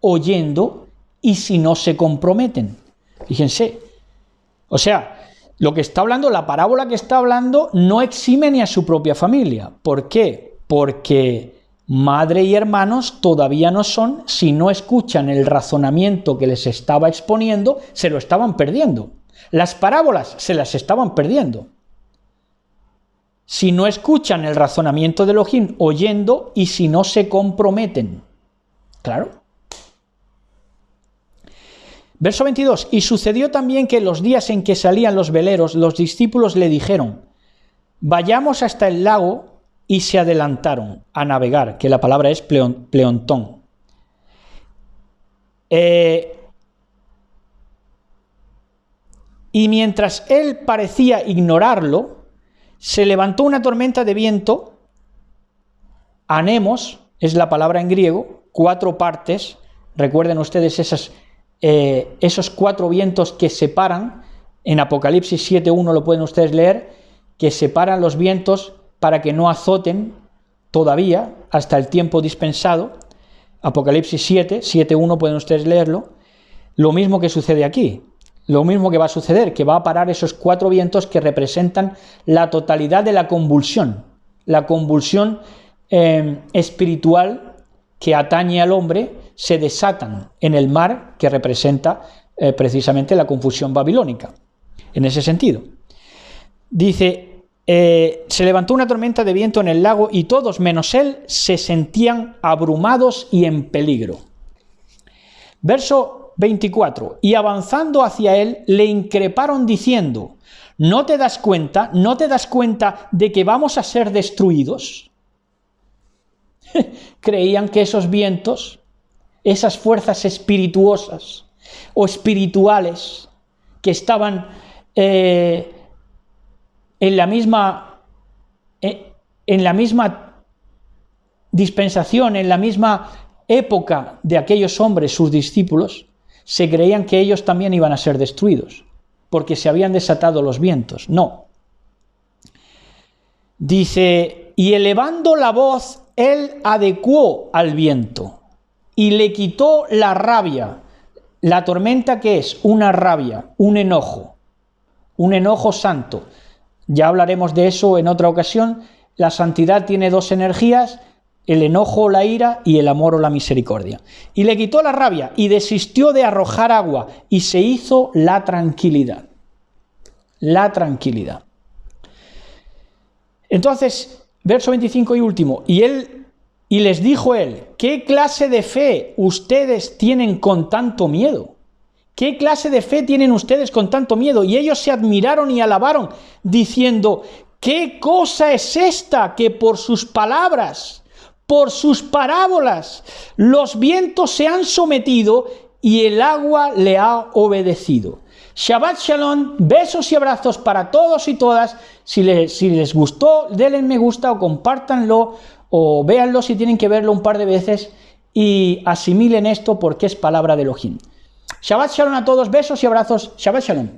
oyendo, y si no se comprometen. Fíjense, o sea, lo que está hablando, la parábola que está hablando, no exime ni a su propia familia. ¿Por qué? Porque madre y hermanos todavía no son, si no escuchan el razonamiento que les estaba exponiendo, se lo estaban perdiendo. Las parábolas se las estaban perdiendo. Si no escuchan el razonamiento de Elohim, oyendo, y si no se comprometen. Claro. Verso 22, y sucedió también que los días en que salían los veleros, los discípulos le dijeron: vayamos hasta el lago, y se adelantaron a navegar, que la palabra es pleontón. Y mientras él parecía ignorarlo, se levantó una tormenta de viento, anemos, es la palabra en griego, 4 partes, recuerden ustedes esos 4 vientos que separan, en Apocalipsis 7.1 lo pueden ustedes leer, que separan los vientos para que no azoten todavía hasta el tiempo dispensado. Apocalipsis 7.1 pueden ustedes leerlo. Lo mismo que sucede aquí, lo mismo que va a suceder, que va a parar esos 4 vientos que representan la totalidad de la convulsión espiritual que atañe al hombre, se desatan en el mar, que representa precisamente la confusión babilónica. En ese sentido, dice, se levantó una tormenta de viento en el lago y todos, menos él, se sentían abrumados y en peligro. Verso 24, y avanzando hacia él, le increparon diciendo: ¿no te das cuenta de que vamos a ser destruidos? Creían que esos vientos, esas fuerzas espirituosas o espirituales que estaban en la misma dispensación, en la misma época de aquellos hombres, sus discípulos, se creían que ellos también iban a ser destruidos, porque se habían desatado los vientos. No. Dice, y elevando la voz, él adecuó al viento y le quitó la rabia. La tormenta, ¿qué es? Una rabia, un enojo santo. Ya hablaremos de eso en otra ocasión. La santidad tiene 2 energías, el enojo o la ira y el amor o la misericordia. Y le quitó la rabia y desistió de arrojar agua y se hizo la tranquilidad. La tranquilidad. Entonces, verso 25 y último, y les dijo él: ¿qué clase de fe ustedes tienen con tanto miedo? ¿Qué clase de fe tienen ustedes con tanto miedo? Y ellos se admiraron y alabaron, diciendo: ¿qué cosa es esta que por sus palabras, por sus parábolas, los vientos se han sometido y el agua le ha obedecido? Shabbat Shalom, besos y abrazos para todos y todas. Si les gustó, denle me gusta o compártanlo o véanlo si tienen que verlo un par de veces y asimilen esto porque es palabra de Elohim. Shabbat Shalom a todos, besos y abrazos. Shabbat Shalom.